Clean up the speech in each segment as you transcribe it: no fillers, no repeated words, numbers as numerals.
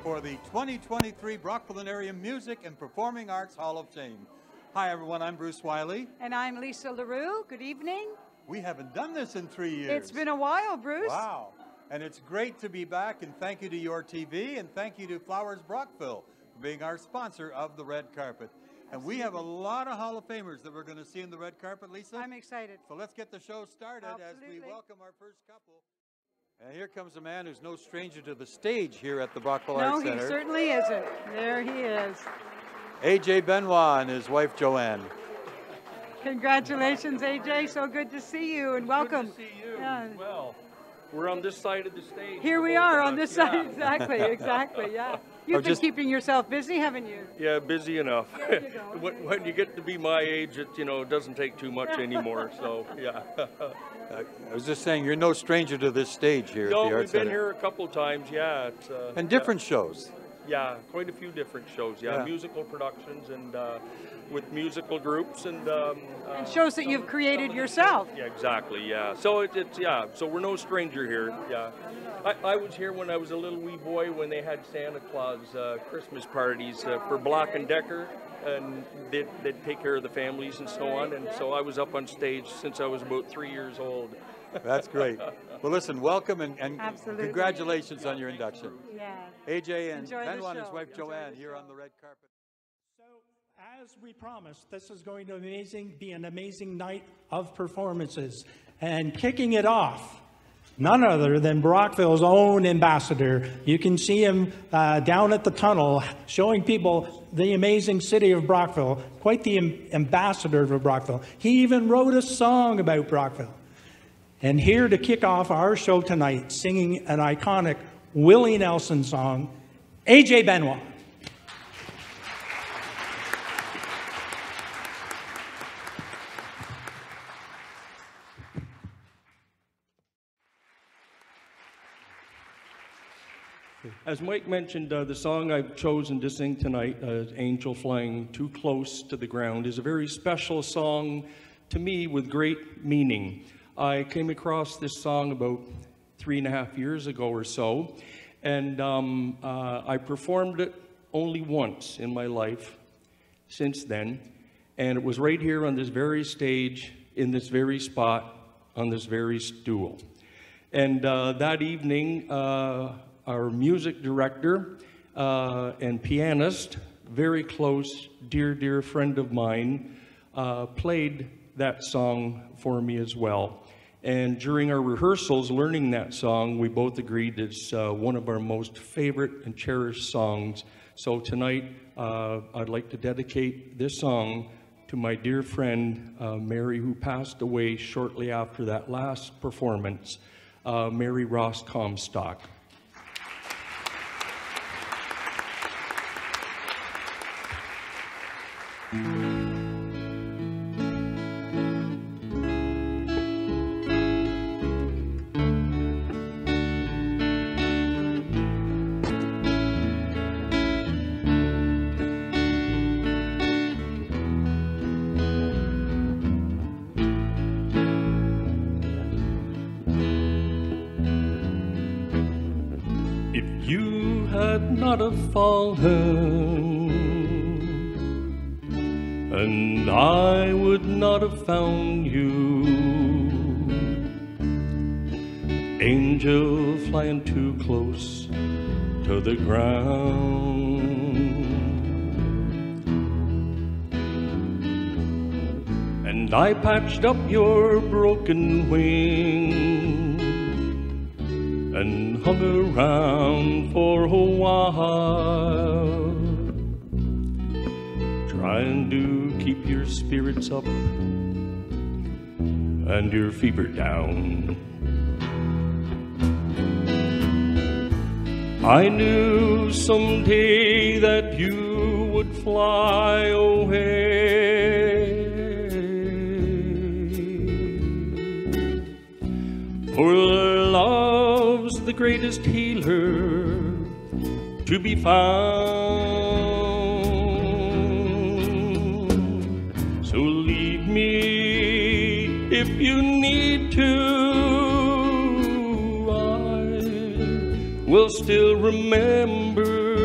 for the 2023 Brockville Area Music and Performing Arts Hall of Fame. Hi everyone, I'm Bruce Wiley. And I'm Lisa LaRue. Good evening. We haven't done this in 3 years. It's been a while, Bruce. Wow. And it's great to be back, and thank you to your TV, and thank you to Flowers Brockville for being our sponsor of the red carpet. And we have a lot of Hall of Famers that we're going to see in the red carpet, Lisa. I'm excited. So let's get the show started. Absolutely. As we welcome our first couple. And here comes a man who's no stranger to the stage here at the Brockville Arts Center. No, he certainly isn't. There he is. AJ Benoit and his wife Joanne. Congratulations, AJ. So good to see you, and welcome. Good to see you as well. We're on this side of the stage. Here we are on this side. Exactly, exactly, yeah. You've been keeping yourself busy, haven't you? Yeah, busy enough. There you go. When you get to be my age, it doesn't take too much anymore. So yeah. I was just saying, you're no stranger to this stage here at the Arts Center. We've been here a couple times, yeah. It's, and different shows. Yeah, quite a few different shows. Yeah, musical productions and with musical groups and shows that you've created yourself. Yeah, exactly. Yeah. So So we're no stranger here. Yeah. I was here when I was a little wee boy when they had Santa Claus Christmas parties for Black and Decker, and they'd take care of the families and so on. And so I was up on stage since I was about 3 years old. That's great. Well, listen, welcome and congratulations on your induction. Yeah. AJ and Benoit and his wife Joanne here on the red carpet. So, as we promised, this is going to be an amazing night of performances. And kicking it off, none other than Brockville's own ambassador. You can see him down at the tunnel showing people the amazing city of Brockville, quite the ambassador of Brockville. He even wrote a song about Brockville. And here to kick off our show tonight, singing an iconic Willie Nelson song, AJ Benoit. As Mike mentioned, the song I've chosen to sing tonight, Angel Flying Too Close to the Ground, is a very special song to me with great meaning. I came across this song about 3.5 years ago or so, and I performed it only once in my life since then, and it was right here on this very stage, in this very spot, on this very stool. And that evening, our music director and pianist, very close, dear friend of mine, played that song for me as well. And during our rehearsals, learning that song, we both agreed it's one of our most favorite and cherished songs. So tonight, I'd like to dedicate this song to my dear friend, Mary, who passed away shortly after that last performance, Mary Ross Comstock. If you had not have fallen, and I would not have found you, angel flying too close to the ground. And I patched up your broken wing and hung around for a while, trying to keep your spirits up and your fever down. I knew someday that you would fly away, for love's the greatest healer to be found. So leave me if you need to, I will still remember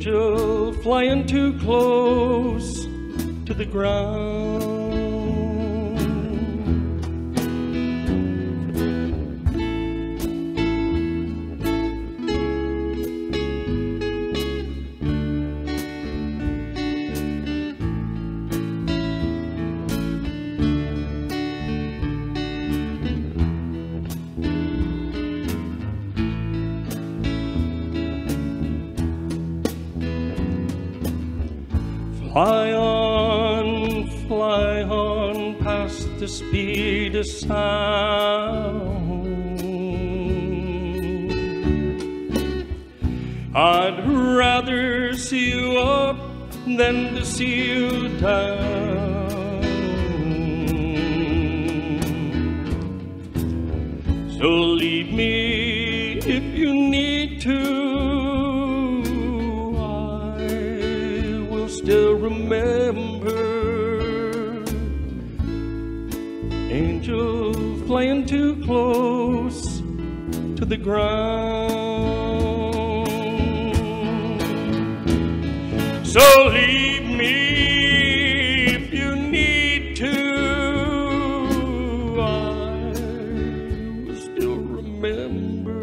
Angel flying too close to the ground. Fly on past the speed of sound. I'd rather see you up than to see you down. So leave me if you need to. Still remember, angel flying too close to the ground. So leave me if you need to. I will still remember,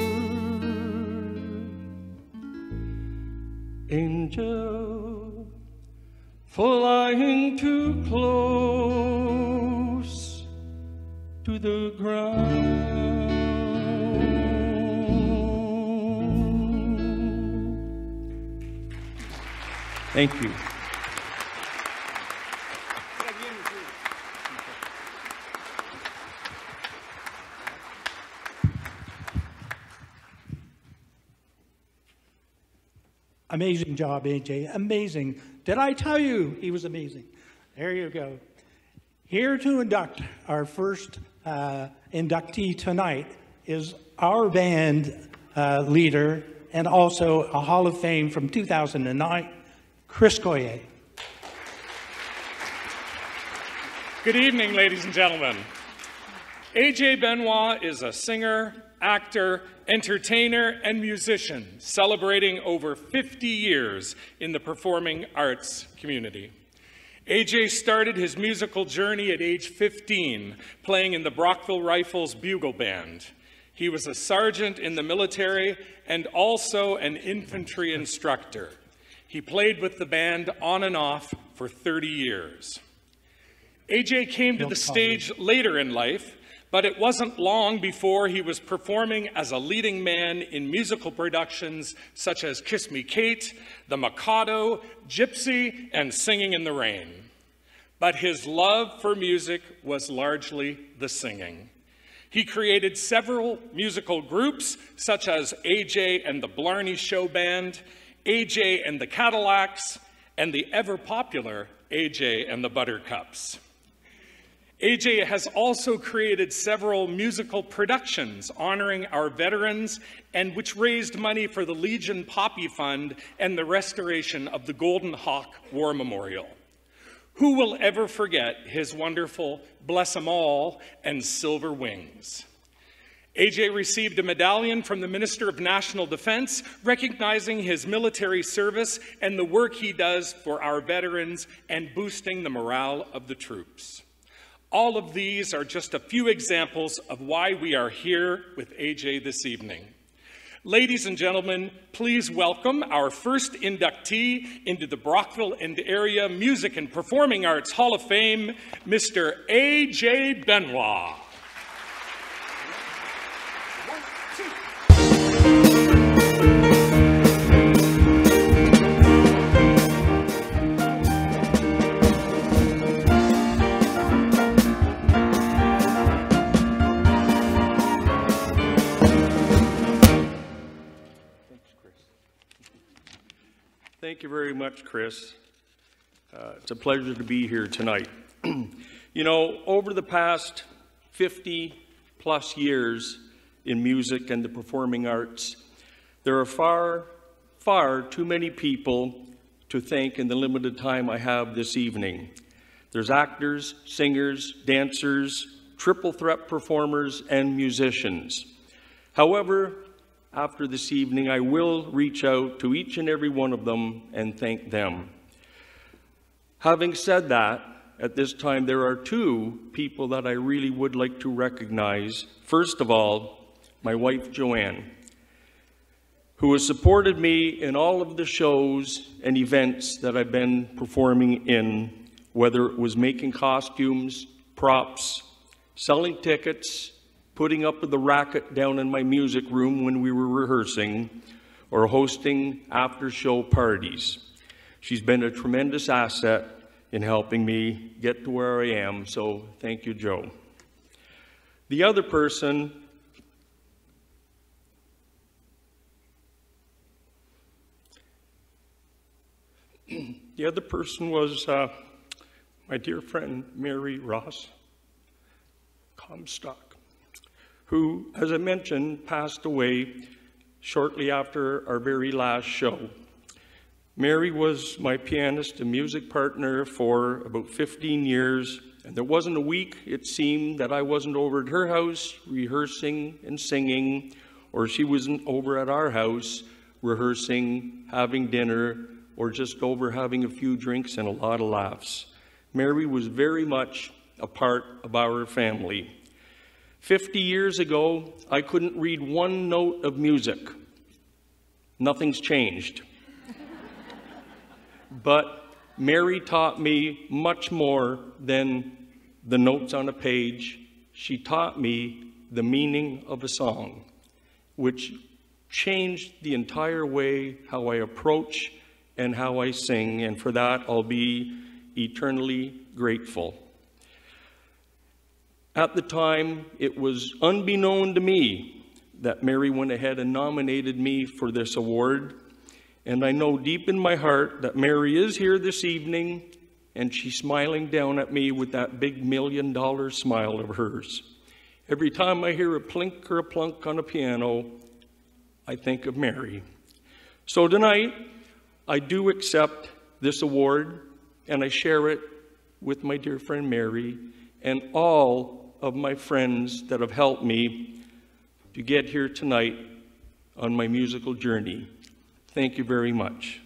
angel flying too close to the ground. Thank you. Amazing job, AJ. Amazing. Did I tell you he was amazing? There you go. Here to induct our first inductee tonight is our band leader and also a Hall of Fame from 2009, Chris Coyer. Good evening, ladies and gentlemen. AJ Benoit is a singer, actor, entertainer, and musician celebrating over 50 years in the performing arts community. AJ started his musical journey at age 15, playing in the Brockville Rifles Bugle Band. He was a sergeant in the military and also an infantry instructor. He played with the band on and off for 30 years. AJ came to the stage later in life, but it wasn't long before he was performing as a leading man in musical productions such as Kiss Me Kate, The Mikado, Gypsy, and Singing in the Rain. But his love for music was largely the singing. He created several musical groups such as AJ and the Blarney Show Band, AJ and the Cadillacs, and the ever-popular AJ and the Buttercups. AJ has also created several musical productions honoring our veterans and which raised money for the Legion Poppy Fund and the restoration of the Golden Hawk War Memorial. Who will ever forget his wonderful Bless 'Em All and Silver Wings? AJ received a medallion from the Minister of National Defense recognizing his military service and the work he does for our veterans and boosting the morale of the troops. All of these are just a few examples of why we are here with AJ this evening. Ladies and gentlemen, please welcome our first inductee into the Brockville and Area Music and Performing Arts Hall of Fame, Mr. AJ Benoit. Thank you very much, Chris. It's a pleasure to be here tonight. You know, over the past 50-plus years in music and the performing arts, there are far too many people to thank in the limited time I have this evening. There's actors, singers, dancers, triple threat performers, and musicians. However, after this evening, I will reach out to each and every one of them and thank them. Having said that, at this time, there are two people that I really would like to recognize. First of all, my wife, Joanne, who has supported me in all of the shows and events that I've been performing in, whether it was making costumes, props, selling tickets, putting up the racket down in my music room when we were rehearsing, or hosting after-show parties. She's been a tremendous asset in helping me get to where I am, so thank you, Joe. The other person was my dear friend Mary Ross Comstock, who, as I mentioned, passed away shortly after our very last show. Mary was my pianist and music partner for about 15 years, and there wasn't a week, it seemed, that I wasn't over at her house rehearsing and singing, or she wasn't over at our house rehearsing, having dinner, or just over having a few drinks and a lot of laughs. Mary was very much a part of our family. 50 years ago, I couldn't read one note of music. Nothing's changed. But Mary taught me much more than the notes on a page. She taught me the meaning of a song, which changed the entire way how I approach and how I sing, and for that I'll be eternally grateful. At the time, it was unbeknown to me that Mary went ahead and nominated me for this award. And I know deep in my heart that Mary is here this evening, and she's smiling down at me with that big $1 million smile of hers. Every time I hear a plink or a plunk on a piano, I think of Mary. So tonight, I do accept this award, and I share it with my dear friend Mary and all of my friends that have helped me to get here tonight on my musical journey. Thank you very much.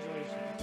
Congratulations.